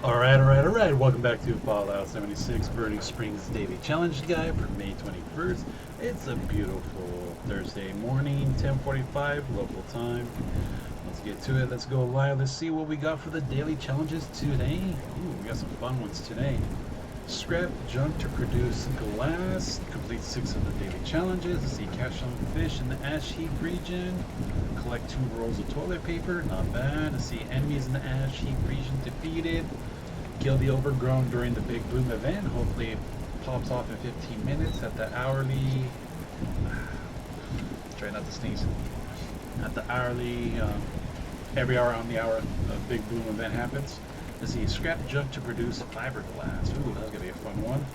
Alright. Welcome back to Fallout 76 Burning Springs Daily Challenge Guide for May 21st. It's a beautiful Thursday morning, 10:45 local time. Let's get to it. Let's go live. Let's see what we got for the daily challenges today. Ooh, we got some fun ones today. Scrap junk to produce glass. Complete 6 of the daily challenges. Let's see, catch some fish in the ash heap region. Collect 2 rolls of toilet paper. Not bad. Let's see, enemies in the ash heap region defeated. Kill the overgrown during the big bloom event. Hopefully it pops off in 15 minutes at the hourly. Try not to sneeze. At the hourly, every hour on the hour, a big bloom event happens. Let's see, scrap junk to produce fiberglass. Ooh, that's gonna be a fun one.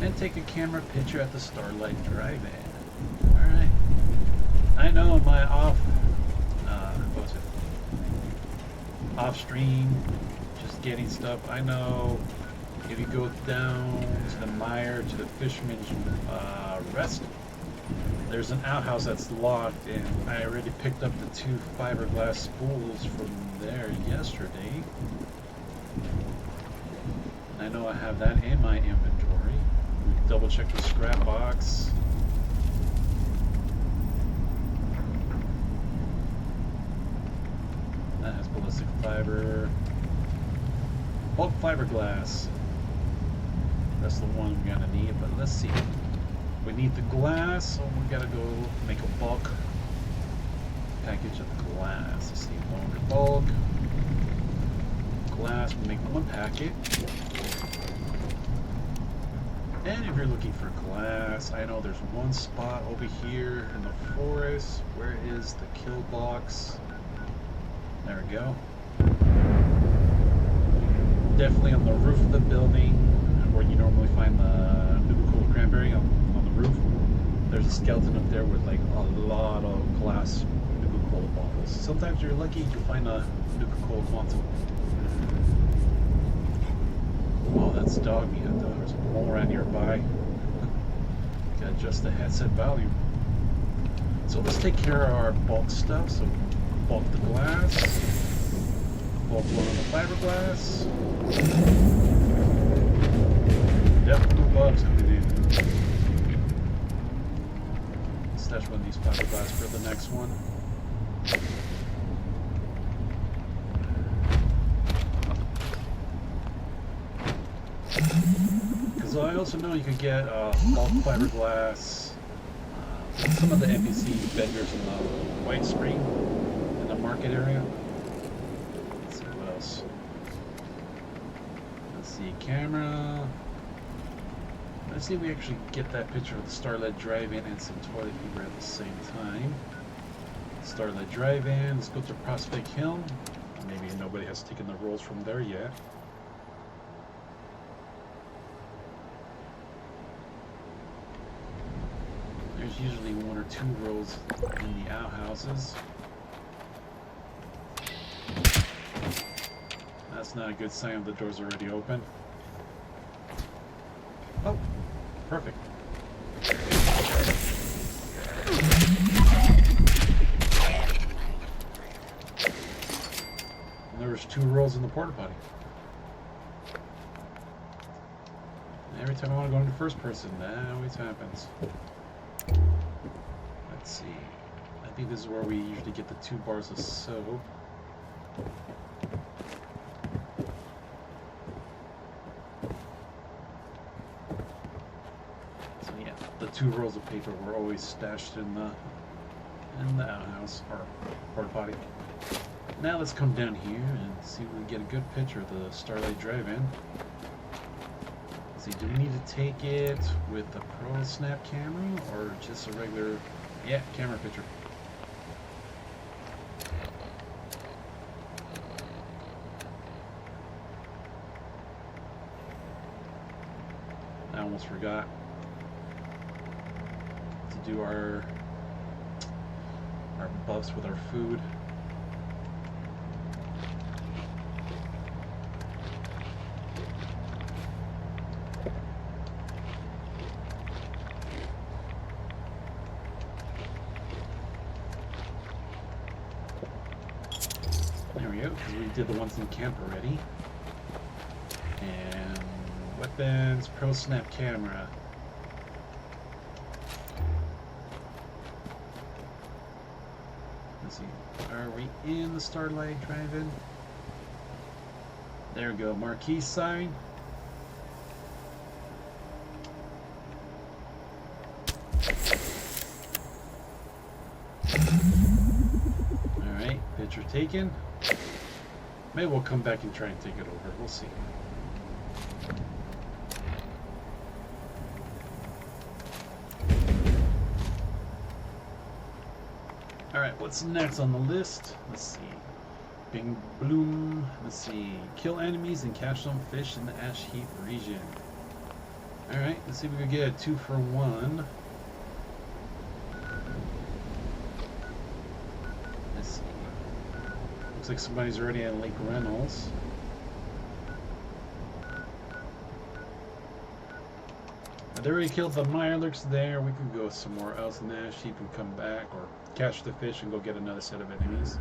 And take a camera picture at the Starlight Drive-In. Alright. I know my off stream, just getting stuff. I know if you go down to the mire, to the fisherman's rest, there's an outhouse that's locked, and I already picked up the 2 fiberglass spools from there yesterday. I know I have that in my inventory. We double check the scrap box. That has ballistic fiber. Bulk fiberglass. That's the one we're gonna need, but let's see. We need the glass, so we gotta go make a bulk package of glass. Let's see, longer bulk. Glass, we make 1 packet. And if you're looking for glass, I know there's 1 spot over here in the forest. Where is the kill box? There we go. Definitely on the roof of the building, where you normally find the Nukashine cranberry on the roof. There's a skeleton up there with like a lot of glass Nukashine bottles. Sometimes you're lucky you find a Nukashine quantum. Oh, that's dog meat. I thought there was a mole rat nearby. Gotta adjust the headset volume. So let's take care of our bulk stuff. So bulk the glass, bulk one of the fiberglass. Definitely bugs coming in. Stash one of these fiberglass for the next one. Because I also know you can get bulk fiberglass. Some of the NPC vendors in the White Spring in the market area. Let's see what else. Let's see, camera. Let's see if we actually get that picture of the Starlight Drive-In and some toilet paper at the same time. Starlight Drive-In. Let's go to Prospect Hill. Maybe nobody has taken the rolls from there yet. There's usually 1 or 2 rolls in the outhouses. That's not a good sign the door's already open. Oh, perfect. And there was 2 rolls in the porta potty. Every time I want to go into first person, that always happens. Let's see. I think this is where we usually get the 2 bars of soap. So yeah, the 2 rolls of paper were always stashed in the outhouse or porta potty. Now let's come down here and see if we can get a good picture of the Starlight Drive-In. Do we need to take it with the Pro Snap camera or just a regular, camera picture? I almost forgot to do our buffs with our food. There we go, because we did the ones in camp already. Weapons, pro snap camera. Let's see. Are we in the Starlight Drive-In? There we go. Marquee sign. Alright, picture taken. Maybe we'll come back and try and take it over. We'll see. Alright, what's next on the list? Let's see. Bing Bloom. Let's see. Kill enemies and catch some fish in the ash heap region. Alright, let's see if we can get a 2-for-1. Let's see. Looks like somebody's already at Lake Reynolds. They already killed the Mirelurks there. We could go somewhere else in the ash heap and come back, or catch the fish and go get another set of enemies.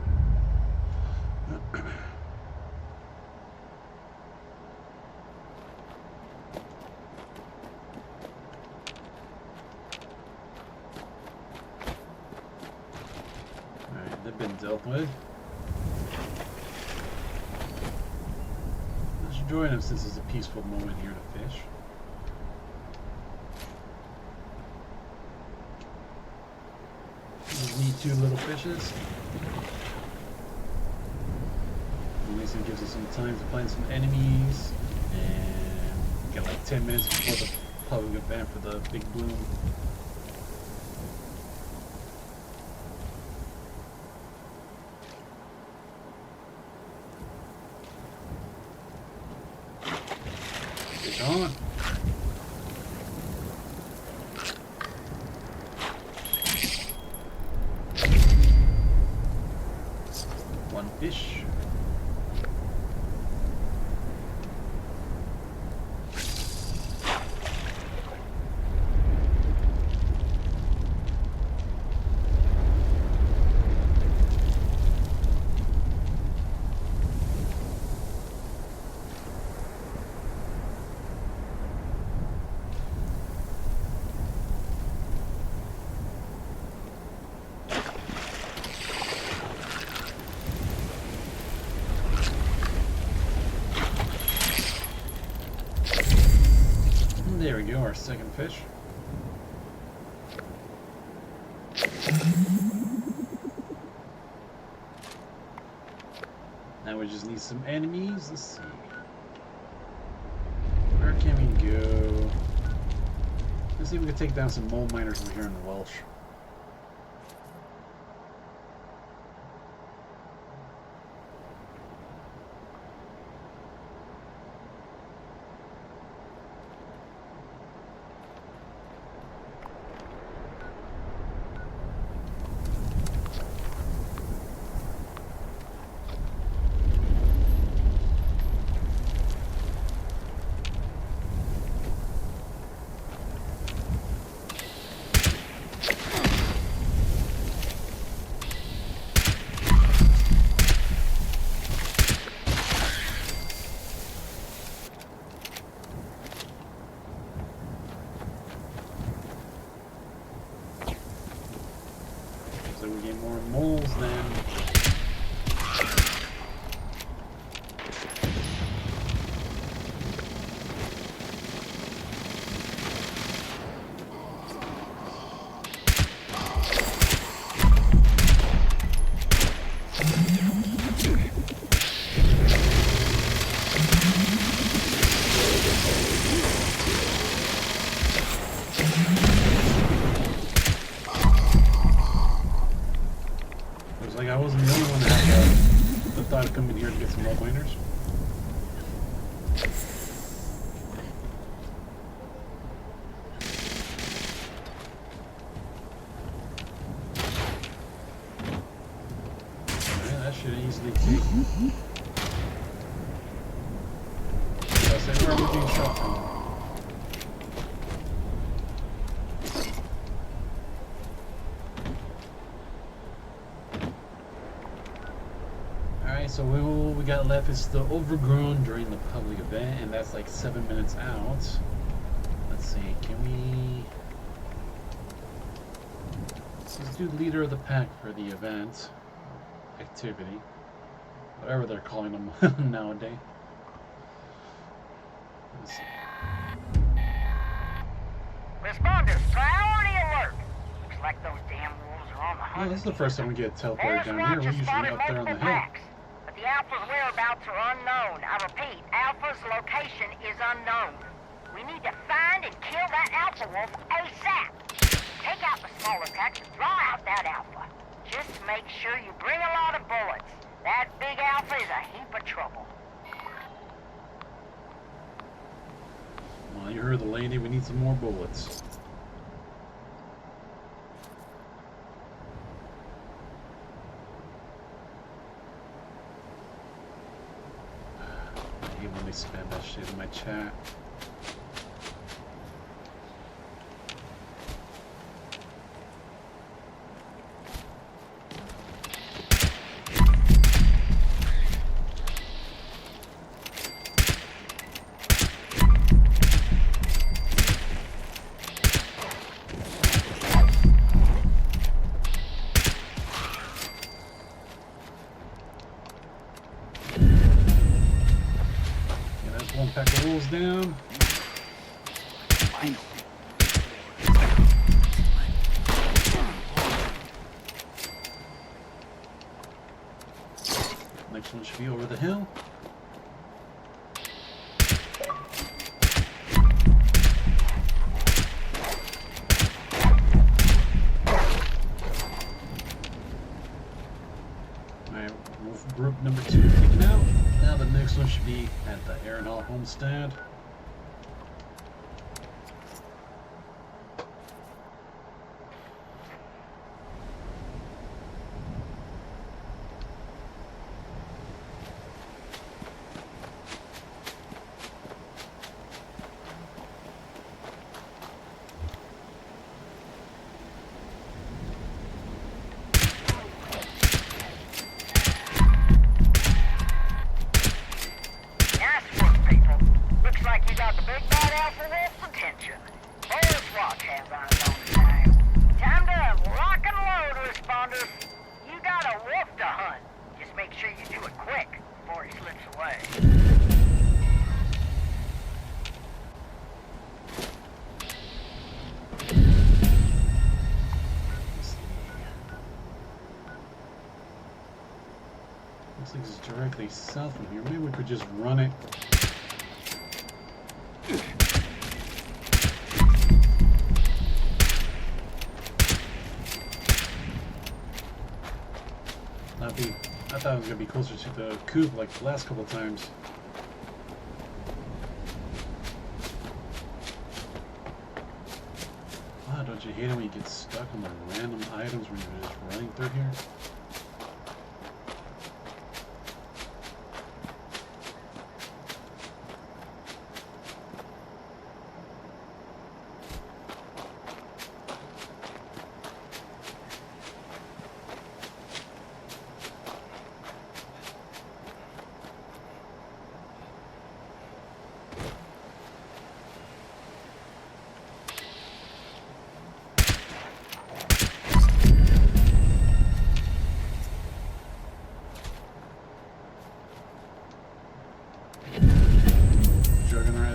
Alright, they've been dealt with. Let's join them since it's a peaceful moment here to fish. Need 2 little fishes. At least it gives us some time to find some enemies, and get like 10 minutes before the public event for the big bloom. Fish on. One fish. There we go, our second fish. Now we just need some enemies. Let's see. Where can we go? Let's see if we can take down some mole miners over here in the Welsh. So we get more moles then. Like I wasn't the only one that had the thought of coming here to get some mole miners. Alright, that should easily take. I said, where are we being shot from? So all we got left is the overgrown during the public event, and that's like 7 minutes out. Let's see, can we... Let's do leader of the pack for the event. Activity. Whatever they're calling them nowadays. Let's see. Responders, priority alert! Looks like those damn wolves are on the hunt. Oh, this is the first time we get teleported down here. We're usually up there on the hill. But the Alpha's whereabouts are unknown. I repeat, Alpha's location is unknown. We need to find and kill that Alpha wolf ASAP. Take out the smaller packs and draw out that Alpha. Just make sure you bring a lot of bullets. That big Alpha is a heap of trouble. Well, you heard the lady. We need some more bullets. I hate when they spam that shit in my chat. Pack the wolves down. Finally. Next one should be over the hill. Alright, wolf group number 2 taken out. Now the next one should be at the Aaron Hall homestead. Looks like it's directly south of here. Maybe we could just run it. I thought it was gonna be closer to the coop like the last couple of times. Wow, don't you hate it when you get stuck on the random items when you're just running through here?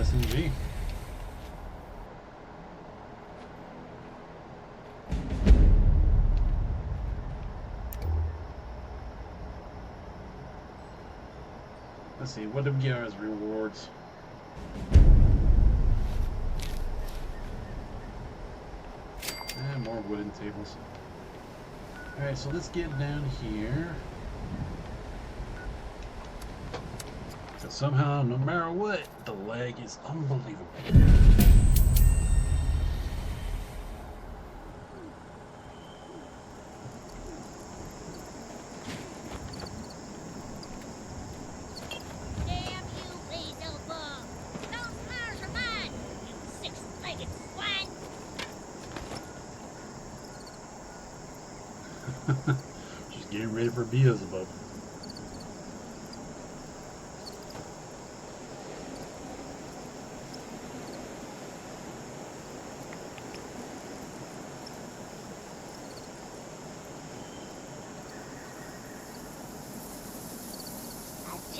SMG. Let's see, what did we get as rewards? And more wooden tables. Alright, so let's get down here. Because somehow, no matter what, the lag is unbelievable. Just getting ready for Beelzebub.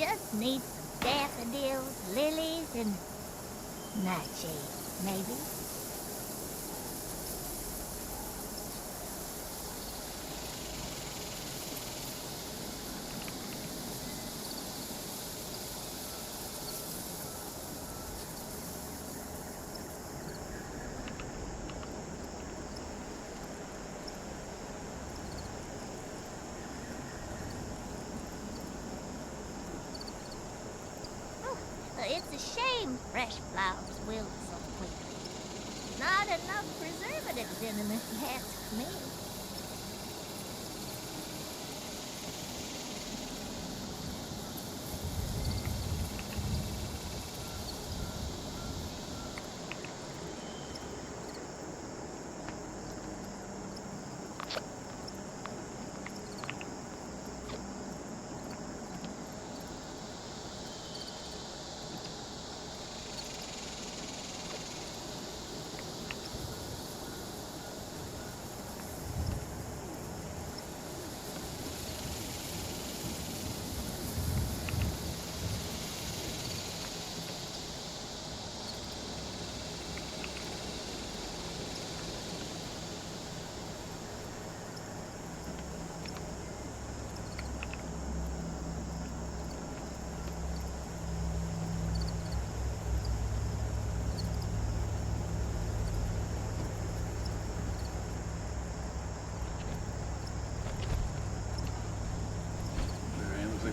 just need some daffodils, lilies, and nightshades, maybe. It's a shame fresh flowers wilt so quickly. Not enough preservatives in them if you ask me.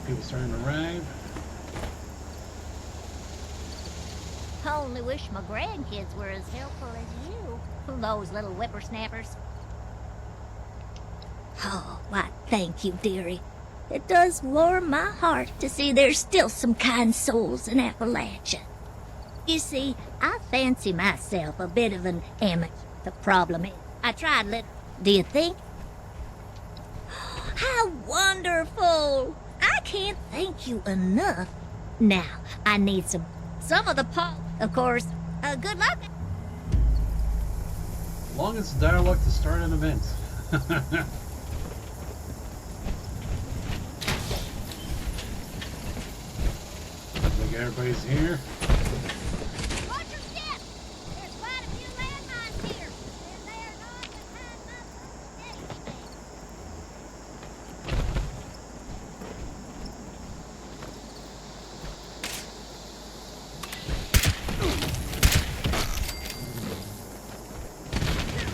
People starting to arrive. I only wish my grandkids were as helpful as you. Those little whippersnappers. Oh, why, thank you, dearie. It does warm my heart to see there's still some kind souls in Appalachia. You see, I fancy myself a bit of an amateur. The problem is, I tried little. Do you think? How wonderful! I can't thank you enough. Now, I need some of the pulp, of course. Good luck. Longest dialogue to start an event. Looks like everybody's here. Watch your step! There's quite a few landmines here, and they are not the kind my steady thing.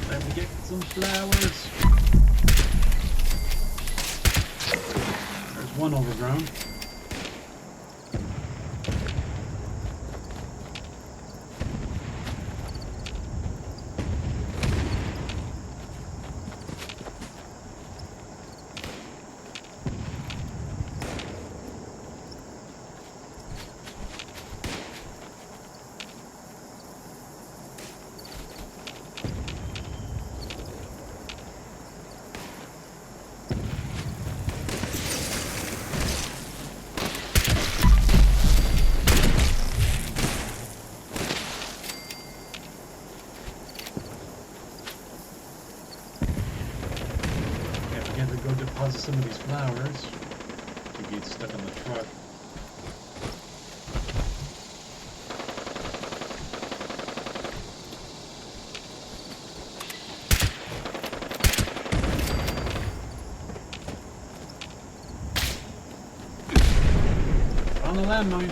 Time to get some flowers. There's one overgrown. Go deposit some of these flowers. You get stuck on the truck. On the landmine.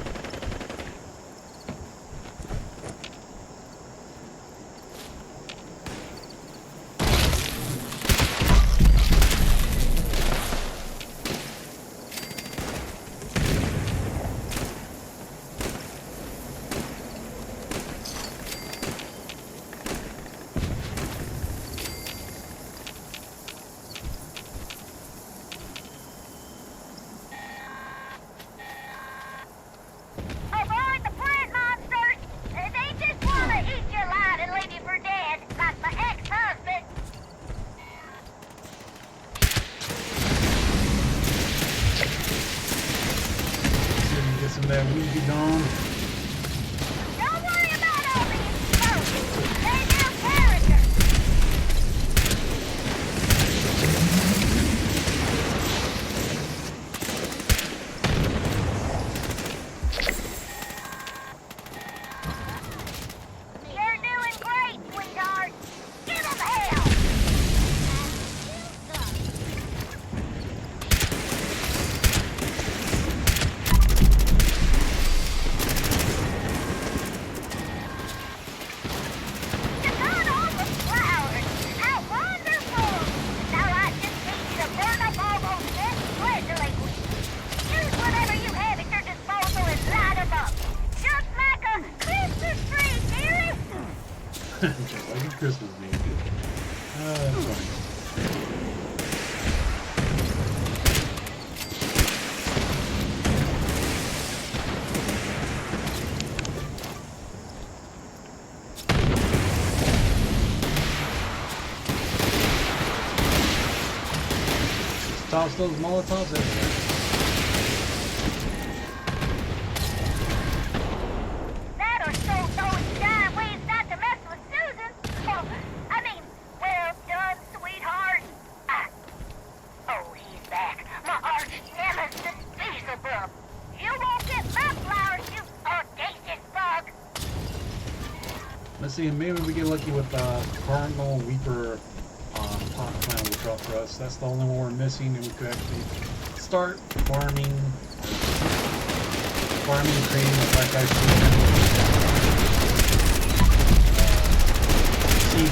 Just like a Christmas baby. That's funny. Just toss those Molotovs everywhere. Let's see, maybe we get lucky with Cardinal Weeper pot plant will drop for us. That's the only one we're missing, and we could actually start farming cream with like I seed.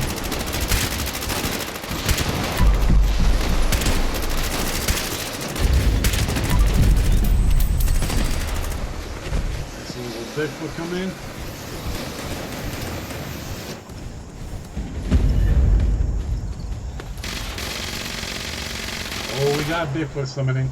Let's see, will Bigfoot come in? Oh, we got Bigfoot summoning.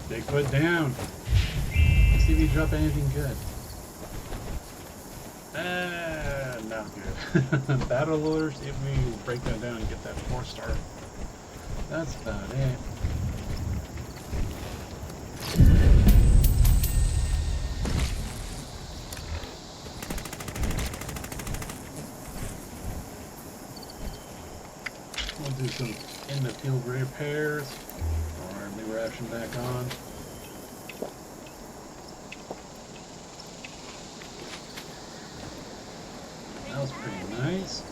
Bigfoot down. Let's see if he drop anything good. Not good. Battle orders, if we break that down and get that 4-star. That's about it. We'll do some in the field repairs. Our new ration back on. That was pretty nice.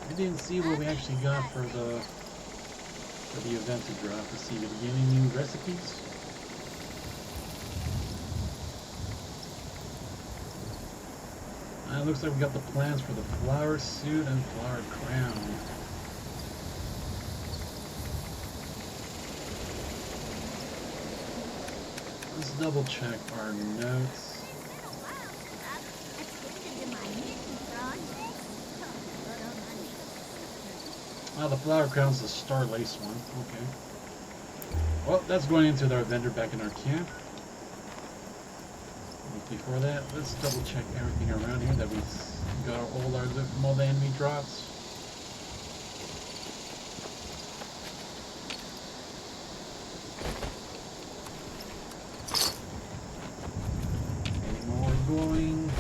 I didn't see what we actually got for the event to drop. Let's see, did we get any new recipes? It looks like we got the plans for the flower suit and flower crown. Let's double check our notes. Oh, the flower crown's the star lace one. Okay. Well, that's going into our vendor back in our camp. Before that, let's double check everything around here that we got all our loot from all the enemy drops. Any more going?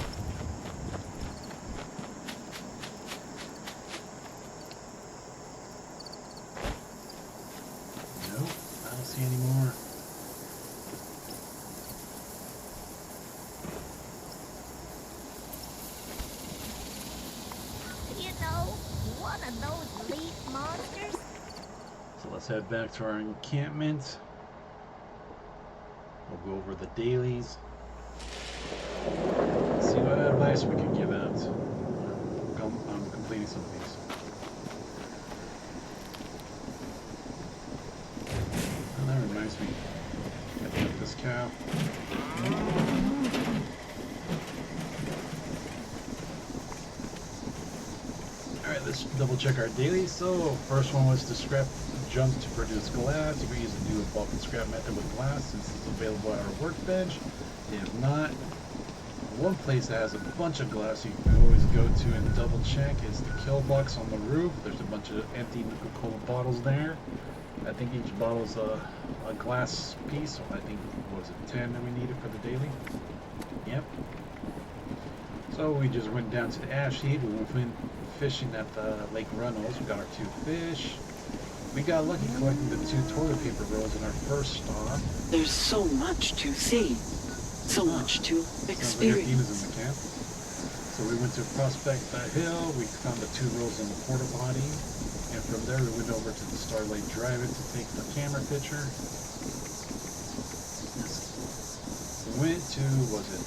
Nope, I don't see any more. So let's head back to our encampment. We'll go over the dailies. See what advice we can give out. I'm completing some of these. Oh, that reminds me. Gotta get this cow. Alright, let's double check our dailies. So, first one was to scrap junk to produce glass. You can use the new bulk and scrap method with glass since it's available at our workbench. If not, one place that has a bunch of glass you can always go to and double check is the kill box on the roof. There's a bunch of empty Nuka-Cola bottles there. I think each bottle is a glass piece, so I think, what was it, 10 that we needed for the daily? Yep. So we just went down to the ash heap. We went fishing at the Lake Runnels. We got our 2 fish. We got lucky collecting the 2 toilet paper rolls in our first stop. There's so much to see, so much to Sounds like a experience. theme is in the camp. So we went to Prospect Hill, we found the 2 rolls in the porta potty, and from there we went over to the Starlight Drive-In to take the camera picture. We went to, was it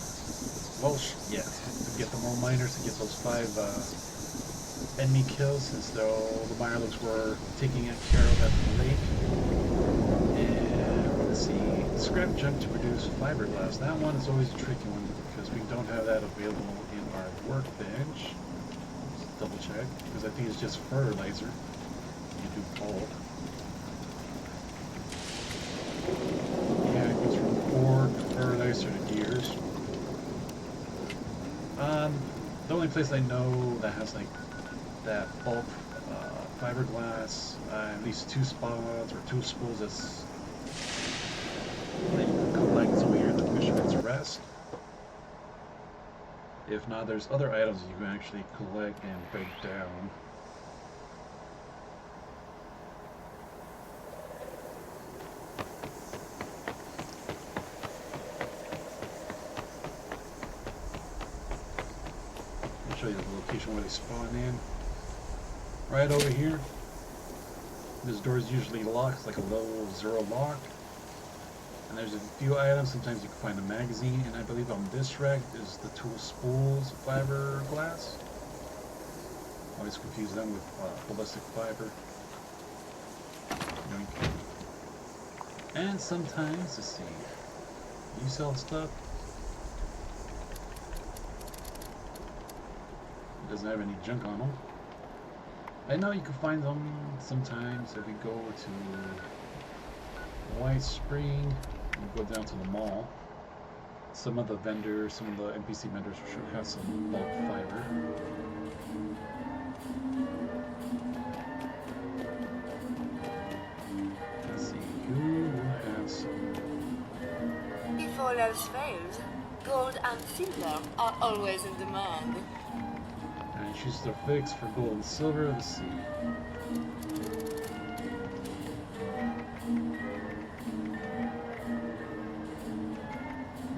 Welsh? Yeah, to get the more miners, to get those 5 enemy kills, since all the Mirelooks were taking care of at the lake. And let's see, scrap junk to produce fiberglass. That one is always a tricky one because we don't have that available in our workbench. Just double check, because I think it's just fertilizer. You do bulk. Yeah, it goes from ore to fertilizer to gears. The only place I know that has like that bulk fiberglass, at least 2 spots or 2 spools that you can collect over here in the Fisherman's Rest. If not, there's other items you can actually collect and break down. I'll show you the location where they spawn in. Right over here. This door is usually locked, it's like a level 0 lock. And there's a few items, sometimes you can find a magazine, and I believe on this rack is the 2 spools of fiberglass. Always confuse them with ballistic fiber. Yoink. And sometimes, let's see, you sell stuff. It doesn't have any junk on them. I know you can find them sometimes if you go to White Spring and go down to the mall. Some of the vendors, some of the NPC vendors should have some bulk fiber. Let's see, who has some? If all else fails, gold and silver are always in demand. And choose the fix for gold and silver. Let's see.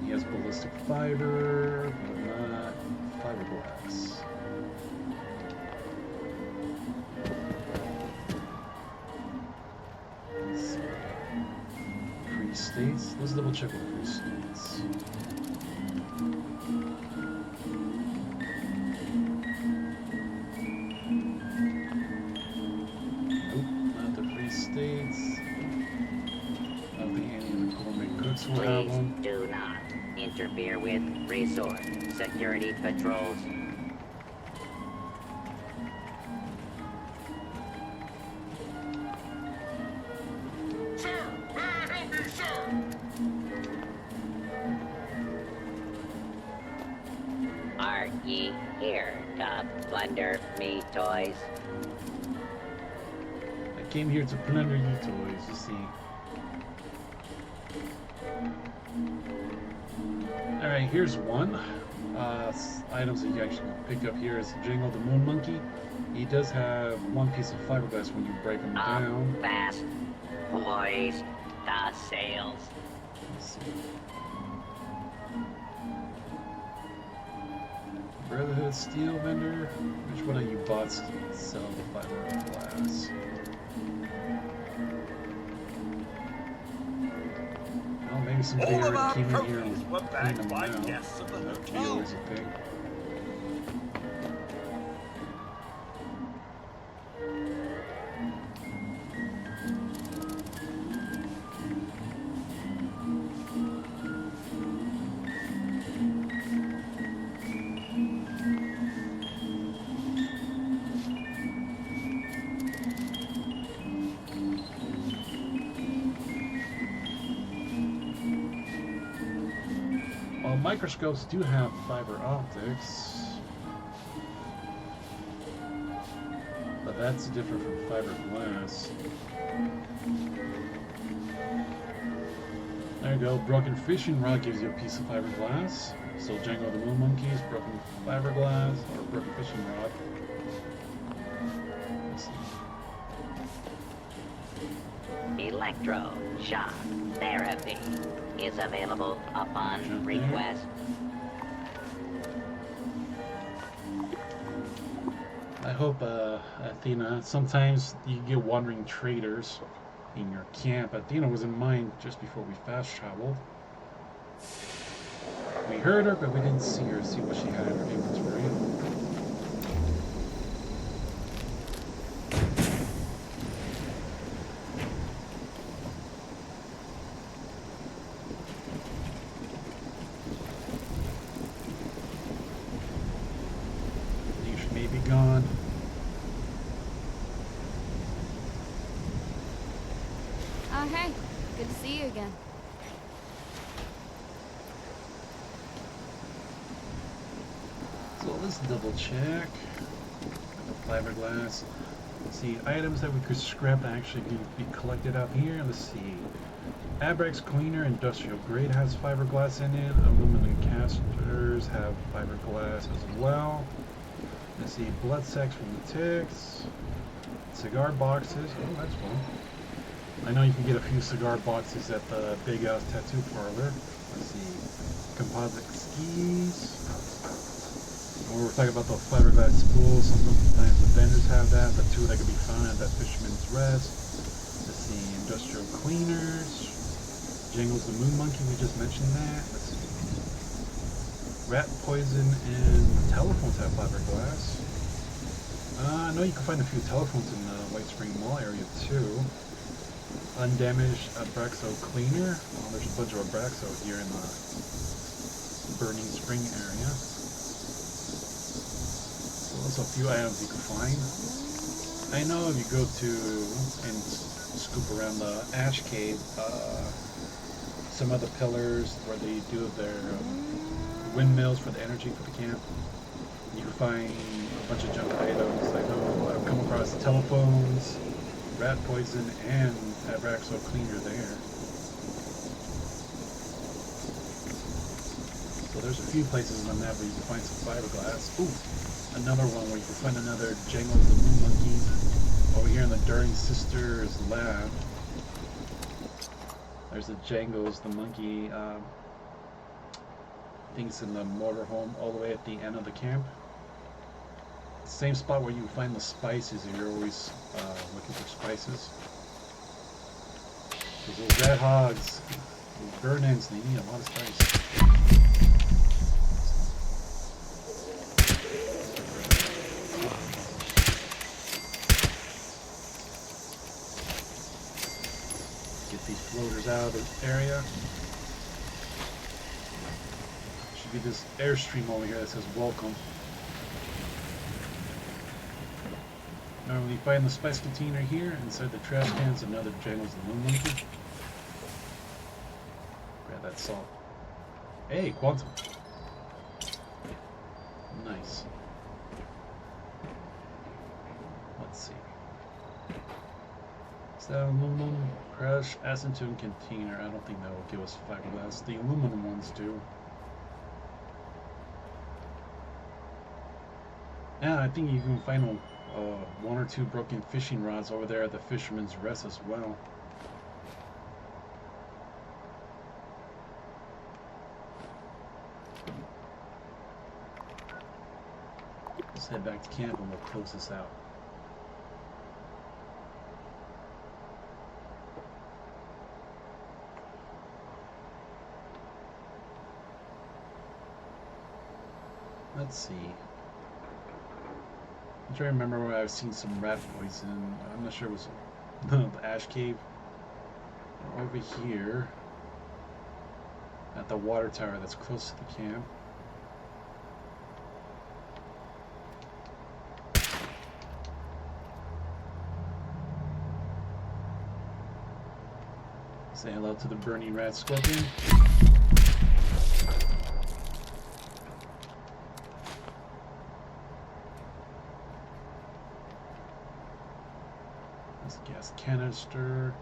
He has ballistic fiber, but not fiberglass. Let's see. Free states. Let's double check with free states. Please do not interfere with resort security patrols. Sir, may I help you, sir? Are ye here to plunder me, toys? I came here to plunder you toys, you see. Alright, here's one. Items that you actually pick up here is Jango the Moon Monkey. He does have 1 piece of fiberglass when you break him down. Fast, hoist the sails. Let's see. Brotherhood Steel Vendor. Which one of you bots sell the fiberglass? Well, maybe somebody All of our already came in here trophies and were cleaned bagged them by out. guests of the That'd be hotel. always a thing. Well, microscopes do have fiber optics, but that's different from fiberglass. There you go. Broken fishing rod gives you a piece of fiberglass. So Jango the Moon Monkey is broken fiberglass or broken fishing rod. Let's see. electro-shock therapy is available upon request. I hope, Athena, sometimes you get wandering traders in your camp. Athena was in mine just before we fast traveled. We heard her, but we didn't see her. See what she had in her inventory. You should maybe gone. Oh, hey. Good to see you again. So let's double check. The fiberglass. Let's see, items that we could scrap actually can be collected out here. Let's see. Abrex cleaner, industrial grade, has fiberglass in it. Aluminum casters have fiberglass as well. Let's see, blood sacks from the ticks. Cigar boxes. Oh, that's fun. I know you can get a few cigar boxes at the Big House Tattoo Parlor. Let's see. Composite skis. When we're talking about the fiberglass spools, sometimes the vendors have that. The two that can be found at that Fisherman's Rest. Let's see, industrial cleaners. Jangles the Moon Monkey, we just mentioned that. Let's see. Rat poison and telephones have fiberglass. I know you can find a few telephones in the White Spring Mall area too. Undamaged Abraxo cleaner. Oh, there's a bunch of Abraxo here in the Burning Spring area. Also a few items you can find. I know if you go to and scoop around the ash cave, some of the pillars where they do their windmills for the energy for the camp, you can find a bunch of junk items. I know I've come across telephones, rat poison, and Abraxo cleaner there. So there's a few places on the map where you can find some fiberglass. Ooh. Another one where you can find another Jangles the Moon Monkey over here in the Daring Sisters lab. There's the Jangles the Monkey things in the motorhome all the way at the end of the camp. Same spot where you find the spices if you're always looking for spices. Those red hogs, those burn ends, they need a lot of spice. Floaters out of the area. Should be this airstream over here that says welcome. Normally you find the spice container here. Inside the trash cans, another Jangles the Moon Monkey. Grab that salt. Hey, quantum. Nice. Let's see. Is that aluminum? Crush acetone container. I don't think that will give us fiberglass. The aluminum ones do. Yeah, I think you can find one or two broken fishing rods over there at the Fisherman's Rest as well. Let's head back to camp and we'll close this out. Let's see. I'm trying to remember where I've seen some rat poison. I'm not sure it was the ash cave. Over here at the water tower that's close to the camp. Say hello to the burning rat scorpion. Gas canister.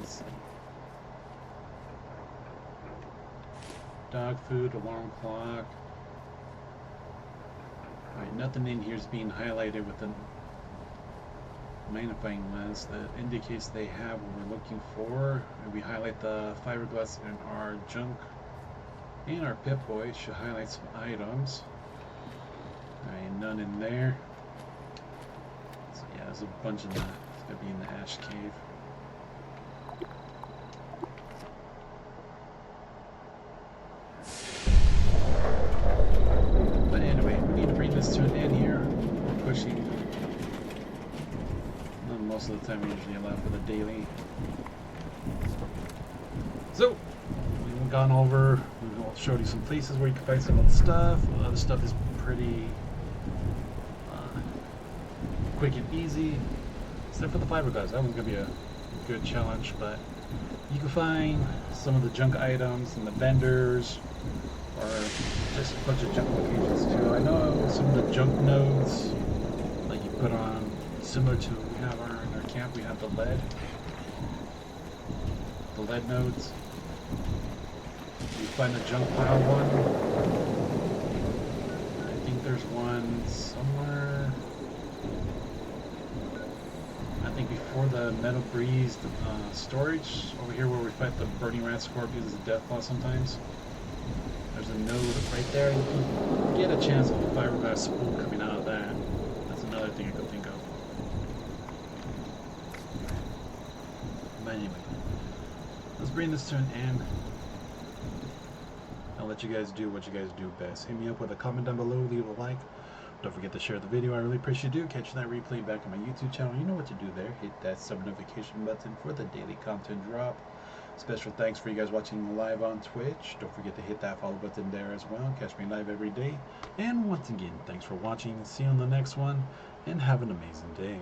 items. Dog food, alarm clock. Alright, nothing in here is being highlighted with a magnifying lens that indicates they have what we're looking for. And we highlight the fiberglass in our junk. And our Pip-Boy should highlight some items. Alright, none in there. So yeah, there's a bunch of that. It's gonna be in the ash cave. But anyway, we need to bring this to an end here. We're pushing. Most of the time we usually allow for the daily. So, we've gone over, we've showed you some places where you can find some of the stuff. Other stuff is pretty quick and easy. Except for the fiberglass, that one's going to be a good challenge, but you can find some of the junk items and the vendors, or just a bunch of junk locations too. I know some of the junk nodes, like you put on, similar to what we have in our camp, we have the lead nodes. You find the junk pile one. I think there's one somewhere. I think before the metal breeze storage, over here where we fight the burning rat scorpions and death claw sometimes. There's a node right there. You can get a chance of a fiberglass spool coming out of that. That's another thing I could think of. But anyway, let's bring this to an end. I'll let you guys do what you guys do best. Hit me up with a comment down below, leave a like. Don't forget to share the video. I really appreciate you do. Catch that replay back on my YouTube channel. You know what to do there. Hit that sub notification button for the daily content drop. Special thanks for you guys watching live on Twitch. Don't forget to hit that follow button there as well. Catch me live every day. And once again, thanks for watching. See you on the next one. And have an amazing day.